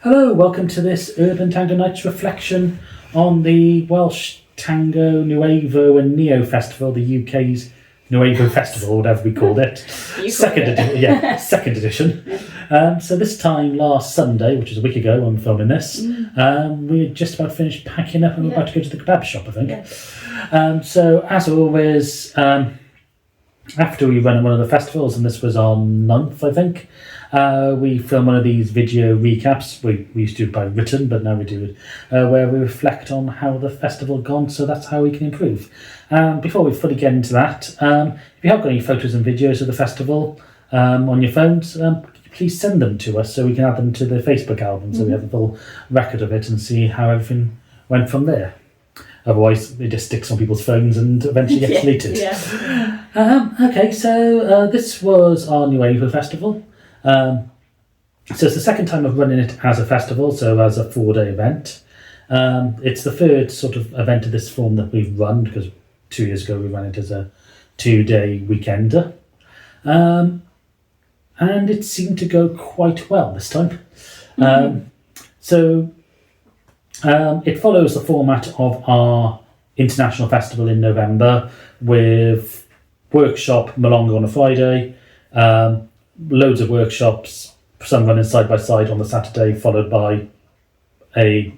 Hello, welcome to this Urban Tango Nights reflection on the Welsh Tango, Nuevo and Neo Festival, the UK's Nuevo Festival, whatever we called it. Second edition. So this time last Sunday, which is a week ago when we're filming this, we had just about finished packing up and we're about to go to the kebab shop, I think. Yeah. So as always, after we run one of the festivals, and this was on 9th, I think, we film one of these video recaps. We used to do it by written, but now we do it where we reflect on how the festival gone, so that's how we can improve. Before we fully get into that, if you have got any photos and videos of the festival on your phones, please send them to us so we can add them to the Facebook album, so we have a full record of it and see how everything went from there. Otherwise, it just sticks on people's phones and eventually gets deleted. Okay, so this was our Nuevo Festival. So it's the second time of running it as a festival, so as a 4-day event. It's the third sort of event of this form that we've run, because 2 years ago we ran it as a 2-day weekender. And it seemed to go quite well this time. It follows the format of our international festival in November, with workshop Malonga on a Friday, loads of workshops, some running side by side on the Saturday, followed by a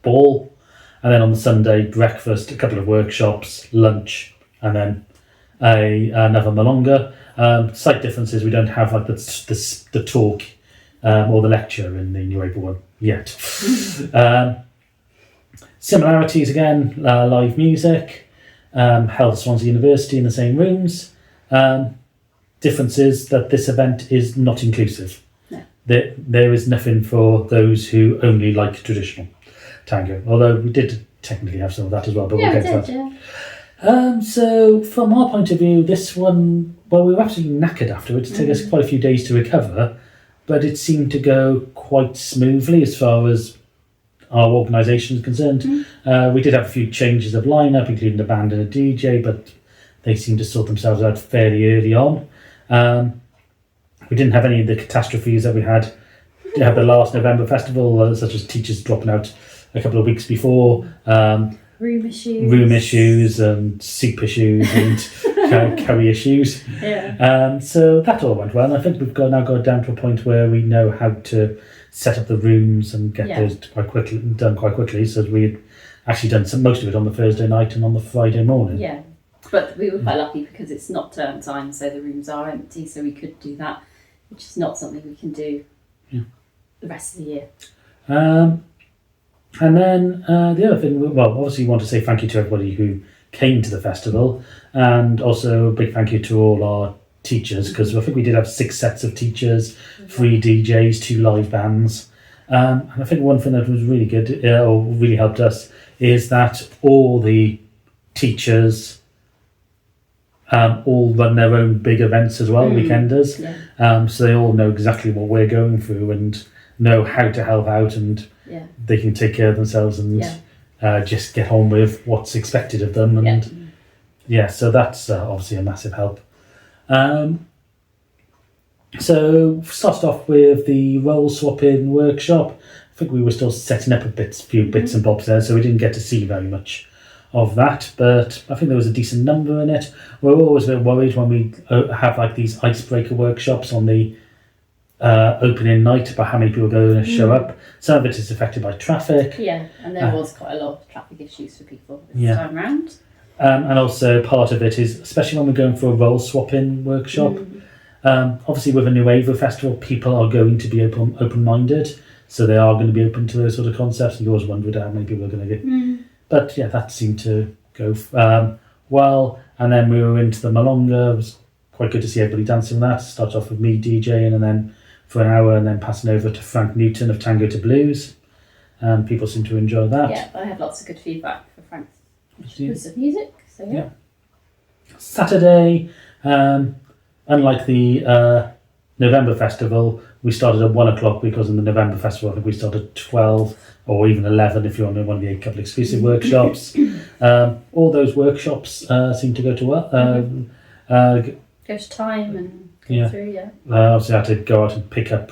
ball, and then on the Sunday breakfast, a couple of workshops, lunch, and then another Malonga. Slight differences: we don't have like the talk or the lecture in the Nuevo one yet. Similarities again: live music, held at Swansea University in the same rooms. Difference is that this event is not inclusive. No. There is nothing for those who only like traditional tango, although we did technically have some of that as well, but we'll get to that. So from our point of view, this one, well, we were absolutely knackered afterwards. It took us quite a few days to recover, but it seemed to go quite smoothly as far as our organisation is concerned. We did have a few changes of lineup, including the band and a DJ, but they seemed to sort themselves out fairly early on. We didn't have any of the catastrophes that we had at the last November festival, such as teachers dropping out a couple of weeks before, room issues and soup issues and curry issues. So that all went well, and I think we've now got down to a point where we know how to set up the rooms and get those done quite quickly. So we had actually done most of it on the Thursday night and on the Friday morning. Yeah, but we were quite lucky because it's not term time, so the rooms are empty, so we could do that, which is not something we can do the rest of the year. And then the other thing, well, obviously we want to say thank you to everybody who came to the festival, and also a big thank you to all our teachers, because I think we did have 6 sets of teachers, 3 DJs, 2 live bands. And I think one thing that was really good, or really helped us, is that all the teachers all run their own big events as well, weekenders. So they all know exactly what we're going through and know how to help out, and they can take care of themselves and just get on with what's expected of them. And so that's obviously a massive help. So started off with the role swapping workshop. I think we were still setting up a few bits and bobs there, so we didn't get to see very much of that, but I think there was a decent number in it. We're always a bit worried when we have like these icebreaker workshops on the opening night about how many people are going to show up. Some of it is affected by traffic. And there was quite a lot of traffic issues for people this time round. And also part of it is, especially when we're going for a role swapping workshop, obviously with a Nuevo festival, people are going to be open-minded, so they are going to be open to those sort of concepts, and you always wondered how many people are going to get. But that seemed to go well. And then we were into the Malonga. It was quite good to see everybody dancing on that. Started off with me DJing, and then for an hour, and then passing over to Frank Newton of Tango to Blues. And people seemed to enjoy that. Yeah, I had lots of good feedback for Frank's choice of music. So Saturday, unlike the November festival, we started at 1 o'clock, because in the November festival I think we started at 12 or even 11 if you're on one of the couple of exclusive workshops. All those workshops seem to go to well. Go to time and go through, obviously I had to go out and pick up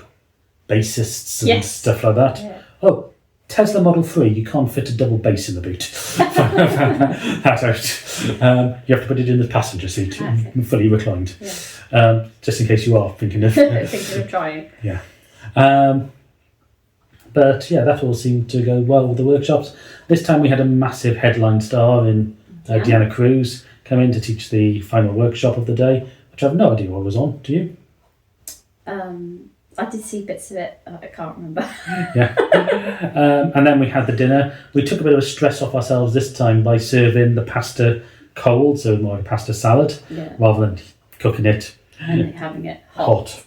bassists and Yes. stuff like that. Yeah. Oh, Tesla Model 3, you can't fit a double bass in the boot. That out. You have to put it in the passenger seat, Okay. fully reclined. Yeah. Just in case you are thinking of... Thinking of trying. Yeah. But yeah, that all seemed to go well with the workshops. This time we had a massive headline star in Deanna Cruz come in to teach the final workshop of the day, which I have no idea what was on. Do you? I did see bits of it. I can't remember. Yeah. And then we had the dinner. We took a bit of a stress off ourselves this time by serving the pasta cold, so more like a pasta salad, rather than cooking it and having it hot.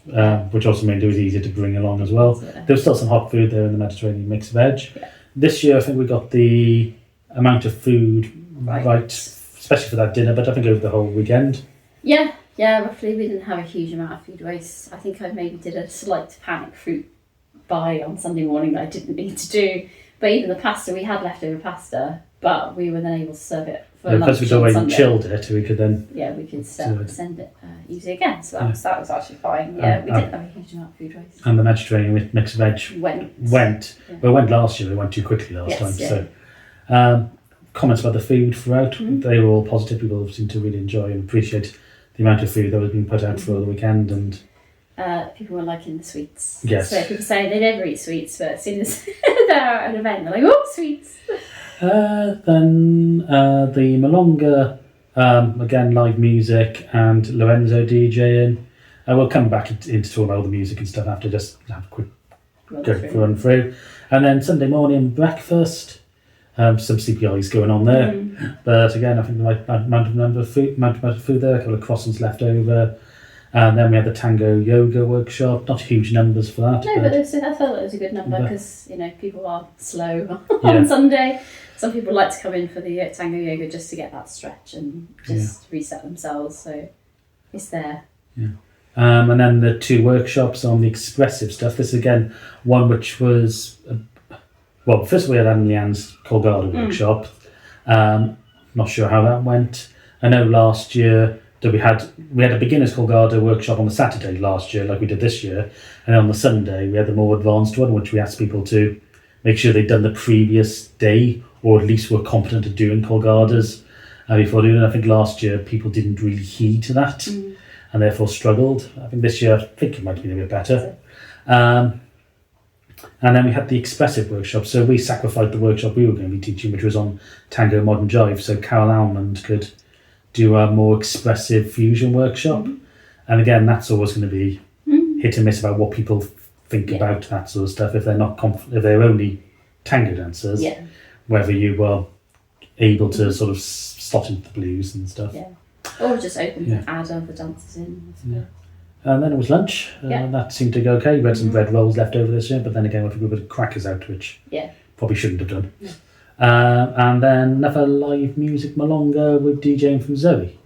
Which also made it was easier to bring along as well. Yeah. There was still some hot food there in the Mediterranean mixed veg. Yeah. This year I think we got the amount of food right, especially for that dinner, but I think over the whole weekend. Yeah, roughly we didn't have a huge amount of food waste. I think I maybe did a slight panic fruit buy on Sunday morning that I didn't need to do. But even the pasta, we had leftover pasta, but we were then able to serve it for lunch because we'd on already Sunday. chilled it, we could then... Yeah, we could send it easy again. So that was actually fine. Yeah, we didn't have a huge amount of food waste. And the Mediterranean with mixed veg went. Yeah. Well, it went last year, it went too quickly last time. Yeah. So comments about the food throughout, they were all positive. People seem to really enjoy and appreciate the amount of food that was being put out for the weekend, and people were liking the sweets. Yes. So people say they never eat sweets, but as soon as they're at an event, they're like, "Oh, sweets!" Then the Malonga, again live music and Lorenzo DJing. We'll come back into talk about all the music and stuff after, just have a quick run through. And then Sunday morning breakfast. Some CPIs going on there, but again, I think the right amount of food there, a couple of croissants left over, and then we had the Tango yoga workshop. Not huge numbers for that. No, but I felt it was a good number because people are slow on Sunday. Some people like to come in for the Tango yoga just to get that stretch and just reset themselves. So it's there. Yeah. And then the 2 workshops on the expressive stuff. This again, one which was. Well, first we had Anne Leanne's Colgado workshop. Not sure how that went. I know last year that we had a beginner's Colgado workshop on the Saturday last year, like we did this year, and on the Sunday we had the more advanced one, which we asked people to make sure they'd done the previous day, or at least were competent at doing Colgadas before doing it. I think last year people didn't really heed to that, and therefore struggled. I think this year, I think it might have been a bit better. And then we had the expressive workshop. So we sacrificed the workshop we were going to be teaching, which was on Tango Modern Jive, so Carol Almond could do a more expressive fusion workshop. And again, that's always going to be hit and miss about what people think about that sort of stuff. If they're not if they're only tango dancers, whether you were able to sort of slot into the blues and stuff. Yeah. Or just open to add other dancers in. And then it was lunch. That seemed to go okay. We had some bread rolls left over this year, but then again, we took a bit of crackers out, which probably shouldn't have done. And then another live music Malonga with DJing from Zoe.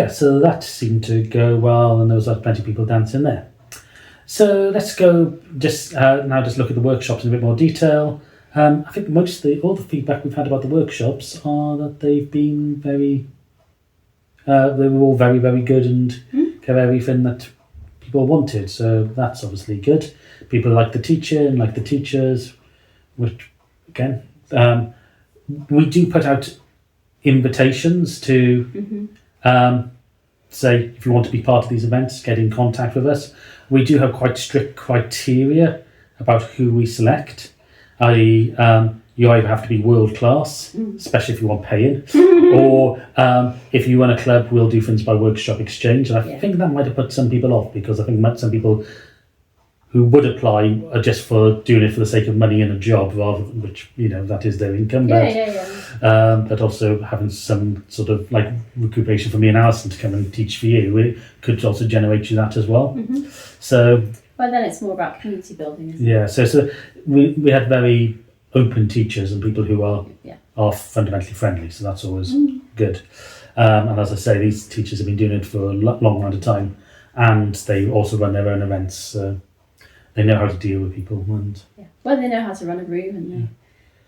So that seemed to go well, and there was plenty of people dancing there. So let's go just look at the workshops in a bit more detail. I think all the feedback we've had about the workshops are that they've been very. They were all very, very good and got everything that people wanted. So that's obviously good. People like the teacher and like the teachers, which, again, we do put out invitations to say, if you want to be part of these events, get in contact with us. We do have quite strict criteria about who we select, i.e., you either have to be world class, especially if you want paying, or if you run a club, we'll do things by workshop exchange. And I think that might have put some people off, because I think some people who would apply are just for doing it for the sake of money and a job, rather than, which, that is their income. But also having some sort of like recuperation for me and Alison to come and teach for you, it could also generate you that as well. So. Well, then it's more about community building, isn't it? Yeah. So we had very open teachers and people who are fundamentally friendly, so that's always good. And as I say, these teachers have been doing it for a long amount of time, and they also run their own events, so they know how to deal with people. And they know how to run a room, and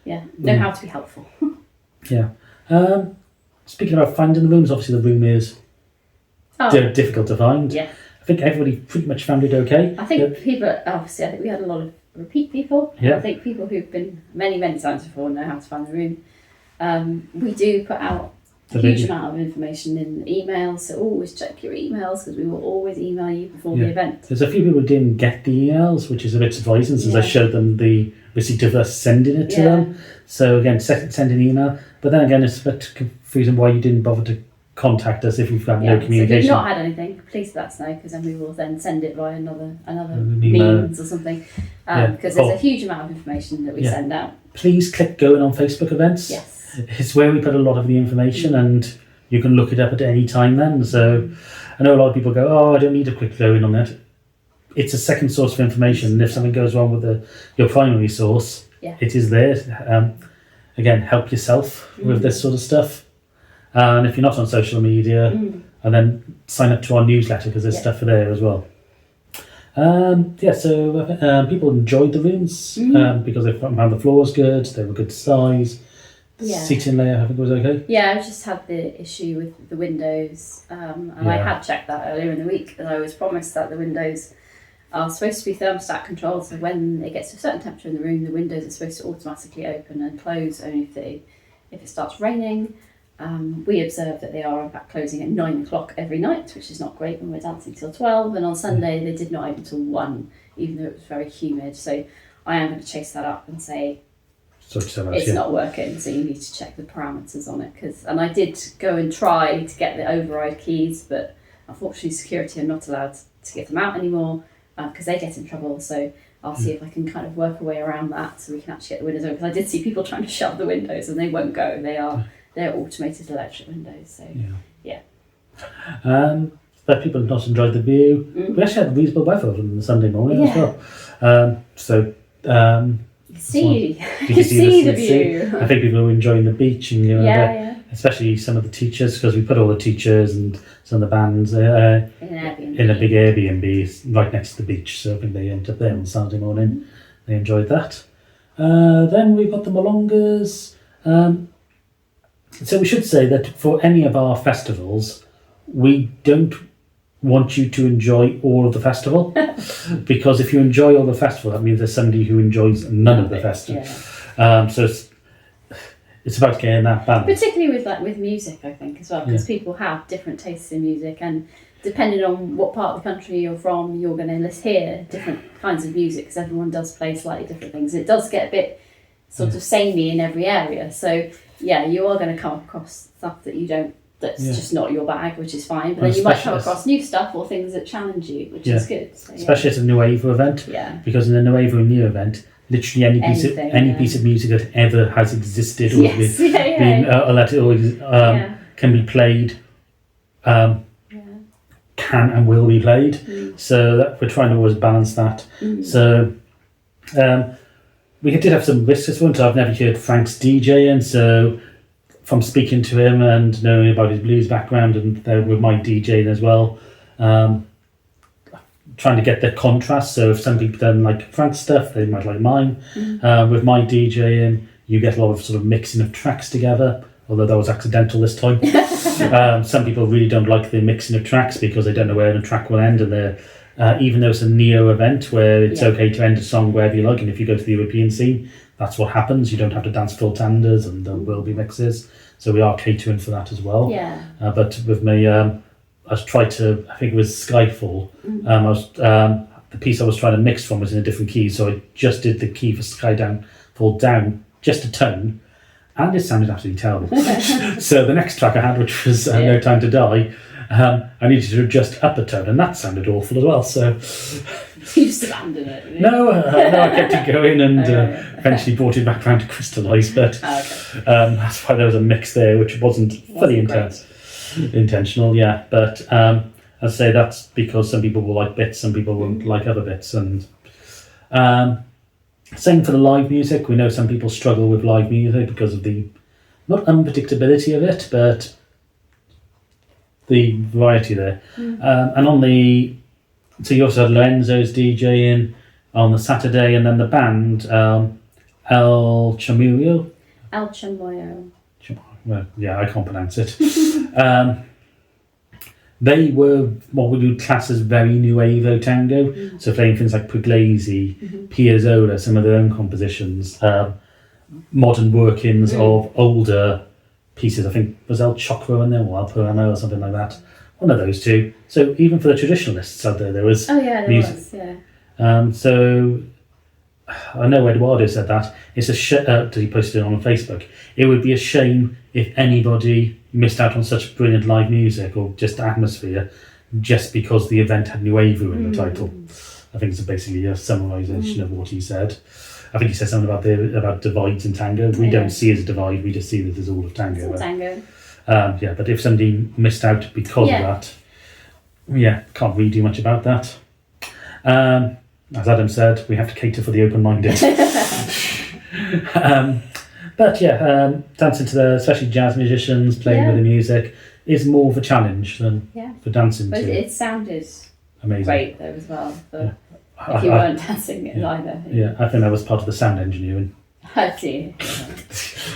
they know how to be helpful. Speaking about finding the rooms, obviously the room is difficult to find. I think everybody pretty much found it okay. I think people, obviously, I think we had a lot of repeat people. Yeah. I think people who've been many times before know how to find the room. We do put out a huge amount of information in emails, so always check your emails because we will always email you before the event. There's a few people who didn't get the emails, which is a bit surprising since I showed them the receipt of us sending it to them. So again, send an email. But then again, it's a bit confusing why you didn't bother to contact us if you've got no communication. So if you've not had anything, please let us know, because then we will then send it via another means or something. Because there's a huge amount of information that we send out. Please click going on Facebook events. Yes. It's where we put a lot of the information, and you can look it up at any time then. So I know a lot of people go, oh, I don't need to click going on that. It's a second source of information, and if something goes wrong with your primary source, it is there. Again, help yourself with this sort of stuff. And if you're not on social media, and then sign up to our newsletter, because there's stuff there as well. So people enjoyed the rooms because they found the floors good, they were good size. Seating layout, I think, was okay. Yeah, I just had the issue with the windows, and I had checked that earlier in the week, and I was promised that the windows are supposed to be thermostat controlled, so when it gets to a certain temperature in the room, the windows are supposed to automatically open and close only if it starts raining. We observed that they are in fact closing at 9 o'clock every night, which is not great when we're dancing till 12, and on Sunday they did not open till 1, even though it was very humid. So I am going to chase that up and say, it's not working, so you need to check the parameters on it. And I did go and try to get the override keys, but unfortunately security are not allowed to give them out anymore because they get in trouble. So I'll see if I can kind of work a way around that so we can actually get the windows open. Because I did see people trying to shut the windows and they won't go. They're automated electric windows. So but people have not enjoyed the view. We actually had reasonable weather on the Sunday morning as well. You can see the view. I think people were enjoying the beach, and especially some of the teachers, because we put all the teachers and some of the bands in a big Airbnb right next to the beach. So I think they ended up there on Saturday morning. They enjoyed that. Then we've got the Malongas. So we should say that for any of our festivals, we don't want you to enjoy all of the festival, because if you enjoy all the festival, that means there's somebody who enjoys none of the festival. So it's about getting that balance. Particularly with music, I think, as well, because people have different tastes in music, and depending on what part of the country you're from, you're going to hear different kinds of music, because everyone does play slightly different things. It does get a bit sort of samey in every area. So you are going to come across stuff that that's just not your bag, which is fine. But then you might come across new stuff or things that challenge you, which is good. So, especially at a Nuevo event. Because in a Nuevo new event, literally any piece of music that ever has existed or can be played, can and will be played. So we're trying to always balance that. So we did have some risks this one. So I've never heard Frank's DJing, so from speaking to him and knowing about his blues background, and with my DJing as well, trying to get the contrast. So if some people don't like Frank's stuff, they might like mine. With my DJing, you get a lot of sort of mixing of tracks together, although that was accidental this time. Some people really don't like the mixing of tracks because they don't know where the track will end, and they're even though it's a neo event where it's okay to end a song wherever you like, and if you go to the European scene, that's what happens. You don't have to dance full tanders, and there will be mixes. So we are catering for that as well. But with me, I was trying to, I think it was Skyfall. The piece I was trying to mix from was in a different key, so I just did the key for Skyfall down just a tone, and it sounded absolutely terrible. So the next track I had, which was No Time to Die, I needed to adjust up a tone, and that sounded awful as well. So you just abandoned it? No, I kept it going, and eventually brought it back round to crystallise. But that's why there was a mix there, which wasn't fully intentional. But as I say, that's because some people will like bits, some people won't like other bits, and same for the live music. We know some people struggle with live music because of the not unpredictability of it, but the variety there. And so you also had Lorenzo's DJing on the Saturday, and then the band El Chamuyo. Well, yeah, I can't pronounce it. they were what we would class as very Nuevo Tango. So playing things like Pugliese, Piazzolla, some of their own compositions, modern workings of older pieces. I think was El Chocro in there, or El Piano, or something like that. One of those two. So even for the traditionalists out there was music. Was, yeah. So I know Eduardo said that. It's a he posted it on Facebook. It would be a shame if anybody missed out on such brilliant live music or just atmosphere just because the event had Nuevo in the title. I think it's basically a summarisation of what he said. I think he said something about divides in tango. We don't see it as a divide, we just see that there's all of tango. It's all tango. But if somebody missed out because of that, can't really do much about that. As Adam said, we have to cater for the open-minded. Dancing to especially jazz musicians, playing with the music, is more of a challenge than for dancing but to. it sounded amazing. Great though as well. If you weren't dancing it either. Yeah, I think that was part of the sound engineering. Oh dear.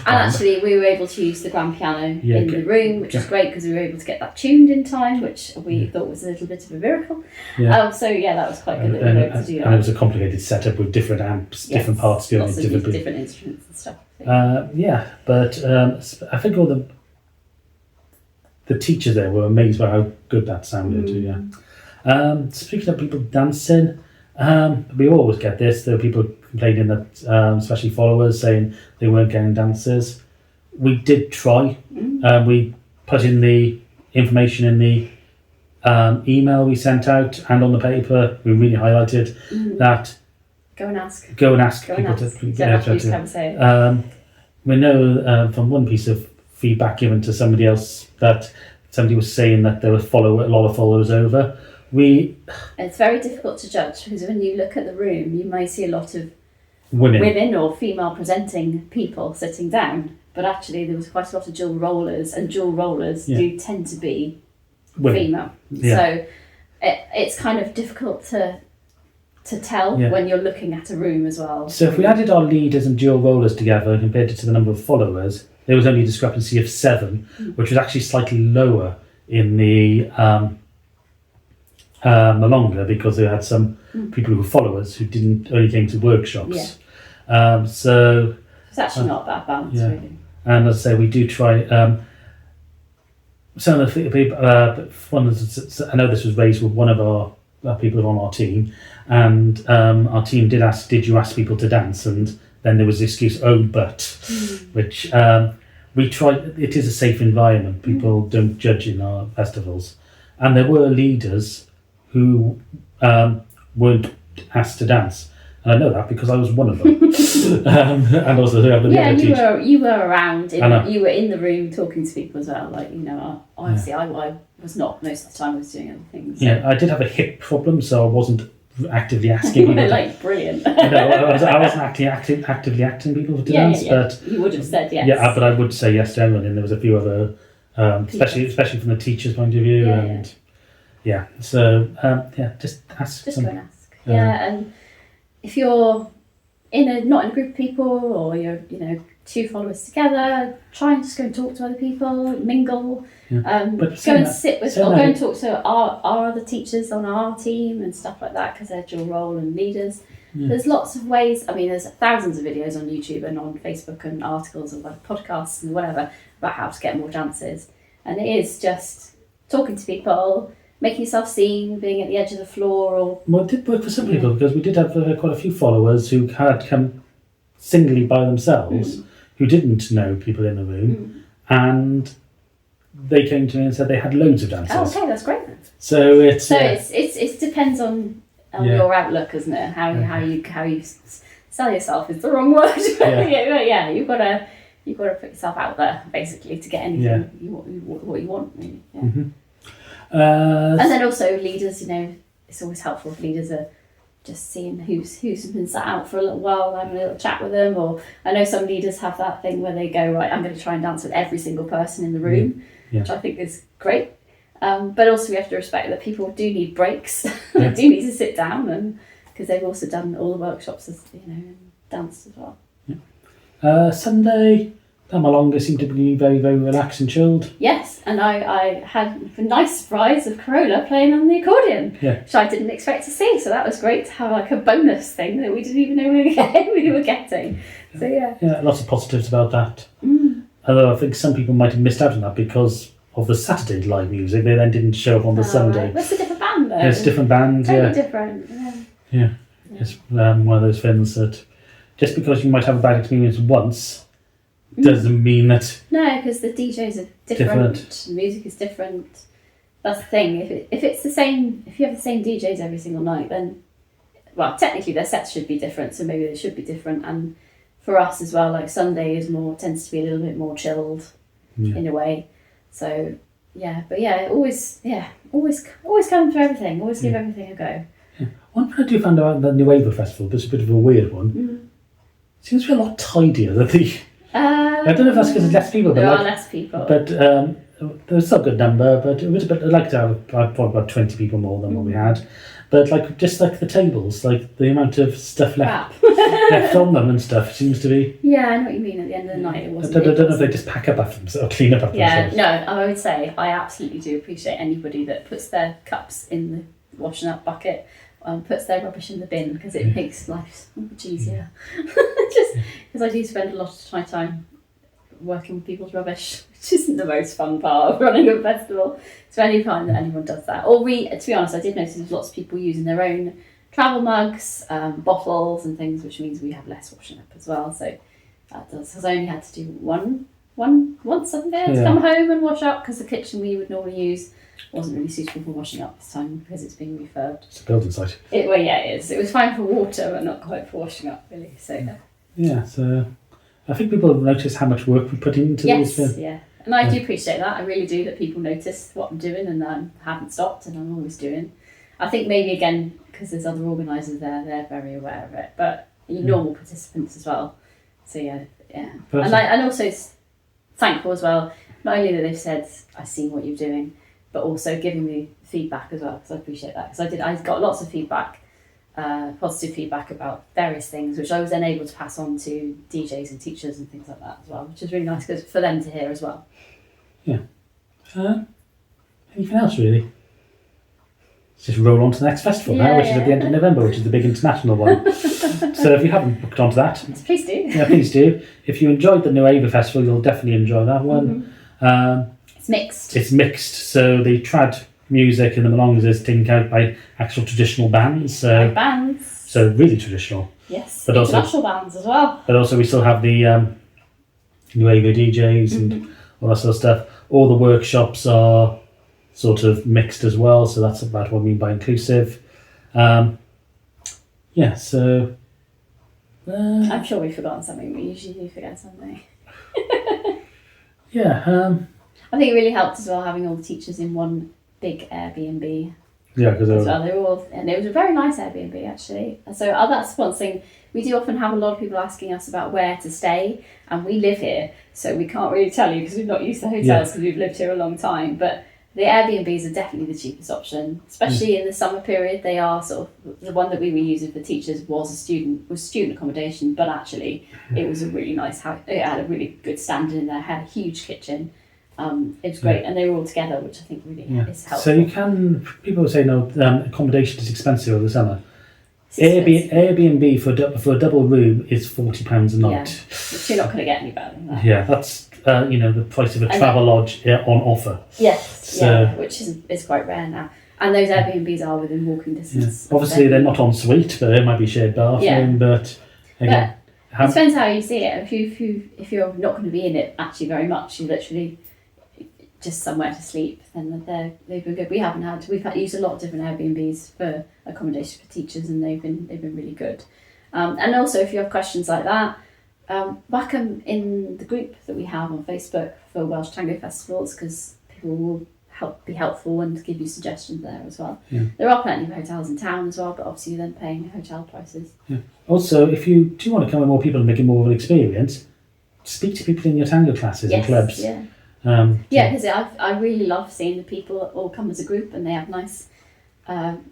And actually we were able to use the grand piano in the room, which was great because we were able to get that tuned in time, which we thought was a little bit of a miracle. That was quite good that we were able to do that. And it was a complicated setup with different amps, different parts going in, different instruments and stuff. But I think all the teachers there were amazed by how good that sounded too. Speaking of people dancing, we always get this. There were people complaining that, especially followers, saying they weren't getting dancers. We did try. We put in the information in the email we sent out and on the paper. We really highlighted that. Go and ask people to we know from one piece of feedback given to somebody else that somebody was saying that there were a lot of followers over. It's very difficult to judge because when you look at the room, you may see a lot of women or female presenting people sitting down, but actually there was quite a lot of dual rollers, and dual rollers do tend to be female. So it's kind of difficult to tell when you're looking at a room as well. So if we added our leaders and dual rollers together and compared it to the number of followers, there was only a discrepancy of 7, which was actually slightly lower in the Malonga because they had some people who were followers who only came to workshops. So it's actually not a bad balance, really. And as I say, we do try. Some of the people, I know this was raised with one of our people on our team, and our team did ask, "Did you ask people to dance?" And then there was the excuse, which we tried. It is a safe environment. People don't judge in our festivals, and there were leaders who weren't asked to dance, and I know that because I was one of them. And also you were around. You were in the room talking to people as well. Obviously, I was not most of the time. I was doing other things. So. Yeah, I did have a hip problem, so I wasn't actively asking people. Brilliant. I wasn't actively asking people to dance, but you would have said yes. Yeah, but I would say yes to everyone, and there was a few other, especially from the teacher's point of view, just ask. Just go and ask. And if you're not in a group of people, or you're 2 followers together, try and just go and talk to other people, mingle. Go and sit with, or go and talk to our other teachers on our team and stuff like that, because they're dual role and leaders. There's lots of ways. I mean, there's thousands of videos on YouTube and on Facebook and articles and podcasts and whatever about how to get more dances. And it is just talking to people, making yourself seen, being at the edge of the floor. It did work for some people, because we did have quite a few followers who had come singly by themselves, who didn't know people in the room, and they came to me and said they had loads of dancers. Oh, okay, that's great. So it depends on your outlook, isn't it? How you sell yourself is the wrong word. You've got to put yourself out there basically to get anything what you want. Really. And then also leaders, it's always helpful if leaders are just seeing who's been sat out for a little while, having a little chat with them. Or I know some leaders have that thing where they go, right, I'm going to try and dance with every single person in the room, which I think is great. But also we have to respect that people do need breaks. They do need to sit down, and because they've also done all the workshops and danced as well. Sunday that Malonga seemed to be very, very relaxed and chilled. Yes, and I had a nice surprise of Corolla playing on the accordion, which I didn't expect to see. So that was great to have like a bonus thing that we didn't even know we were getting. So yeah. Yeah, lots of positives about that. Although I think some people might have missed out on that because of the Saturday live music. They then didn't show up on the Sunday. Right. That's a different band though. It's a different band, Totally different. Yeah. It's one of those things that just because you might have a bad experience once doesn't mean that... No, because the DJs are different. The music is different. That's the thing. If it's the same, if you have the same DJs every single night, then, well, technically their sets should be different, so maybe they should be different. And for us as well, like Sunday tends to be a little bit more chilled in a way. So always come to everything. Always give everything a go. Yeah. One thing I do find out the Nuevo festival, but it's a bit of a weird one. Seems to be a lot tidier than the. I don't know if that's because there's less people. There are less people. But there's still a good number. But it was a bit. I'd like to have probably about 20 people more than what we had. But just like the tables, like the amount of stuff left on them and stuff seems to be. Yeah, I know what you mean. At the end of the night, it wasn't. I don't know if they just pack up after themselves or clean up after themselves. Yeah, no, I would say I absolutely do appreciate anybody that puts their cups in the washing up bucket, puts their rubbish in the bin, because it makes life so much easier. Just because I do spend a lot of my time working with people's rubbish, which isn't the most fun part of running a festival. So any time that anyone does that, to be honest, I did notice there's lots of people using their own travel mugs, bottles and things, which means we have less washing up as well. So that does, because I only had to do one once a day to come home and wash up, because the kitchen we would normally use wasn't really suitable for washing up this time because it's being refurbed. It's a building site. It is. It was fine for water, but not quite for washing up, really. So so I think people have noticed how much work we put into this. Yes, and I do appreciate that. I really do, that people notice what I'm doing, and I haven't stopped, and I'm always doing. I think maybe again because there's other organisers there, they're very aware of it, but normal participants as well. So and also thankful as well. Not only that they've said I've seen what you're doing, but also giving me feedback as well, because I appreciate that. Because I got lots of feedback, positive feedback about various things, which I was then able to pass on to DJs and teachers and things like that as well, which is really nice for them to hear as well. Yeah. Anything else really? Let's just roll on to the next festival now, which is at the end of November, which is the big international one. So if you haven't booked onto that, please do. Yeah, please do. If you enjoyed the Nuevo festival, you'll definitely enjoy that one. It's mixed. It's mixed, so the trad music and the Malongas is taken out by actual traditional bands. So really traditional. Yes, but international bands as well. But also we still have the Nuevo DJs and all that sort of stuff. All the workshops are sort of mixed as well, so that's about what I mean by inclusive. I'm sure we've forgotten something. We usually do forget something. I think it really helped as well having all the teachers in one big Airbnb. Yeah, because they were all, and it was a very nice Airbnb actually. So that's one thing. We do often have a lot of people asking us about where to stay, and we live here, so we can't really tell you because we've not used the hotels because we've lived here a long time. But the Airbnbs are definitely the cheapest option, especially in the summer period. They are sort of, the one that we were using for teachers was student accommodation, but actually it was a really nice house. It had a really good standard in there, had a huge kitchen. It was great, and they were all together, which I think really is helpful. So people say no, accommodation is expensive over the summer. Airbnb for a double room is £40 a night. Which you're not going to get any better than that. Yeah, that's the price of a travel lodge on offer. Yes, which is quite rare now. And those Airbnbs are within walking distance. Yeah. Obviously, they're not en suite, but it might be shared bathroom. But again, it depends how you see it. If you're not going to be in it actually very much, you literally just somewhere to sleep, then they've been good. We've used a lot of different Airbnbs for accommodation for teachers, and they've been really good. And also, if you have questions like that, whack them in the group that we have on Facebook for Welsh Tango festivals, because people will be helpful and give you suggestions there as well. Yeah. There are plenty of hotels in town as well, but obviously you're then paying hotel prices. Yeah. Also, if you do want to come with more people and make it more of an experience, speak to people in your tango classes and clubs. Yeah. Because I really love seeing the people all come as a group and they have nice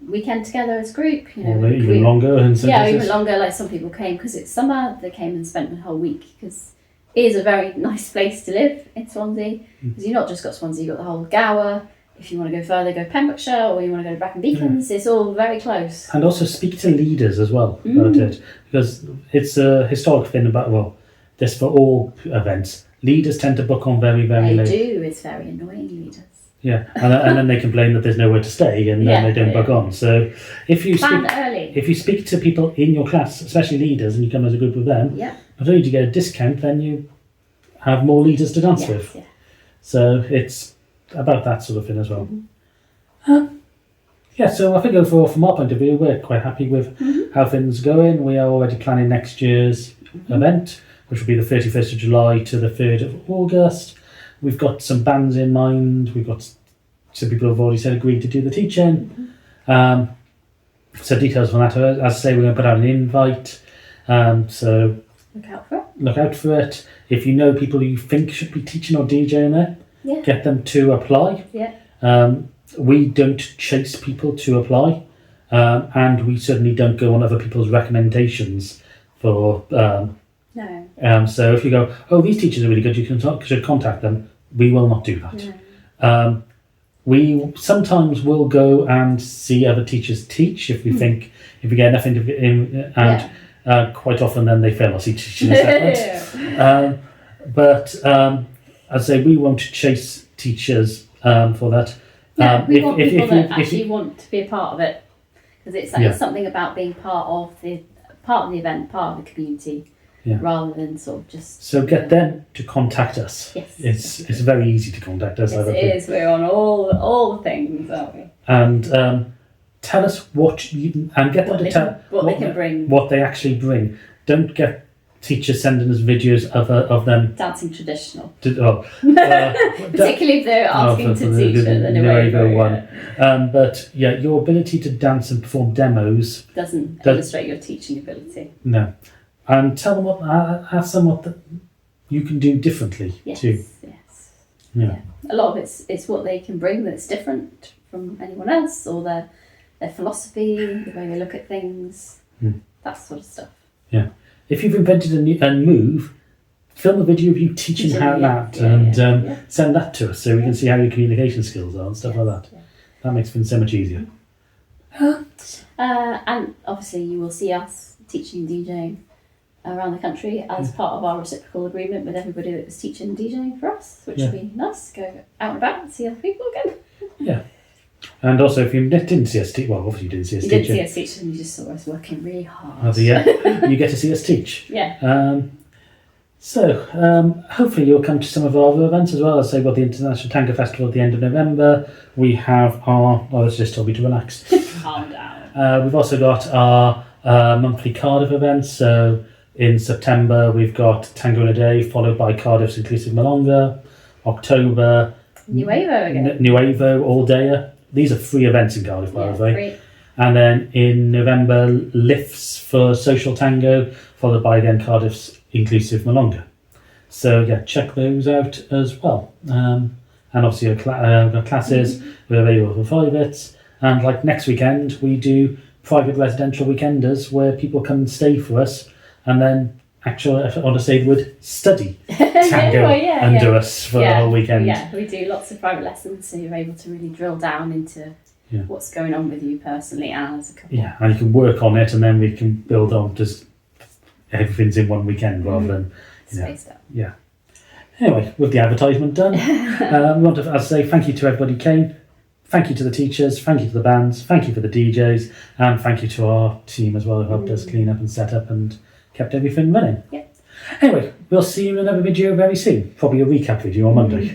weekend together as a group. Even longer. In some cases. Even longer. Like some people came because it's summer. They came and spent the whole week because is a very nice place to live in Swansea, because you've not just got Swansea, you've got the whole of Gower. If you want to go further, go Pembrokeshire, or you want to go to Brecon Beacons. It's all very close. And also speak to leaders as well about it, because it's a historic thing about, well, this for all events. Leaders tend to book on very, very late. They do. It's very annoying, leaders. Yeah, and then they complain that there's nowhere to stay, and then they don't book on. So if you speak to people in your class, especially leaders, and you come as a group with them, not only do you get a discount, then you have more leaders to dance with. Yeah. So it's about that sort of thing as well. So I think from our point of view, we're quite happy with how things are going. We are already planning next year's event, which will be the 31st of July to the 3rd of August. We've got some bands in mind. We've got some people who have already said agreed to do the teaching. So details on that. As I say, we're going to put out an invite. So look out for it. If you know people who you think should be teaching or DJing there, get them to apply. We don't chase people to apply, and we certainly don't go on other people's recommendations for. No. So if you go, oh, these teachers are really good, should contact them. We will not do that. No. We sometimes will go and see other teachers teach if we think, if we get enough in, and quite often then they fail us teaching us that. But as I say, we won't chase teachers for that. We want people that actually want to be a part of it, because it's something about being part of the event, part of the community. Rather than sort of just... So get them to contact us. Yes. It's very easy to contact us. Yes, it is. We're on all the things, aren't we? And tell us and get them to tell what they can bring. What they actually bring. Don't get teachers sending us videos of them... Dancing traditional. Particularly if they're asking to teach at the Nuevo one. But your ability to dance and perform demos... Doesn't illustrate your teaching ability. No. And tell them ask them what you can do differently too. Yes. Yeah. A lot of it's what they can bring that's different from anyone else, or their philosophy, the way they look at things, that sort of stuff. Yeah. If you've invented a new move, film a video of you teaching how that, and send that to us so we can see how your communication skills are and stuff like that. Yeah. That makes things so much easier. And obviously you will see us teaching DJing around the country as part of our reciprocal agreement with everybody that was teaching and DJing for us, which would be nice to go out and about and see other people again. Yeah. And also, if you didn't see us teach, well, obviously you didn't see us teach. You didn't see us teach, and you just saw us working really hard. You get to see us teach. Yeah. So hopefully you'll come to some of our other events as well. As I say, we've got the International Tango Festival at the end of November. We have our... Oh, it's just told me to relax. Calm down. We've also got our monthly Cardiff events. So in September, we've got Tango in a Day, followed by Cardiff's Inclusive Milonga. October... Nuevo again. Nuevo all day. These are free events in Cardiff, by the way. Free. And then in November, Lifts for Social Tango, followed by again Cardiff's Inclusive Milonga. So check those out as well. And obviously our classes, we're available for privates. And like next weekend, we do private residential weekenders where people come and stay for us, and then actually, I want to say the word, study tango under us for the whole weekend. Yeah, we do lots of private lessons, so you're able to really drill down into what's going on with you personally and as a couple. Yeah, and you can work on it, and then we can build on just everything's in one weekend rather than spaced out. Yeah. Anyway, with the advertisement done, we want to say thank you to everybody who came. Thank you to the teachers, thank you to the bands, thank you for the DJs, and thank you to our team as well who helped us clean up and set up and kept everything running. Yep. Anyway, we'll see you in another video very soon. Probably a recap video on Monday.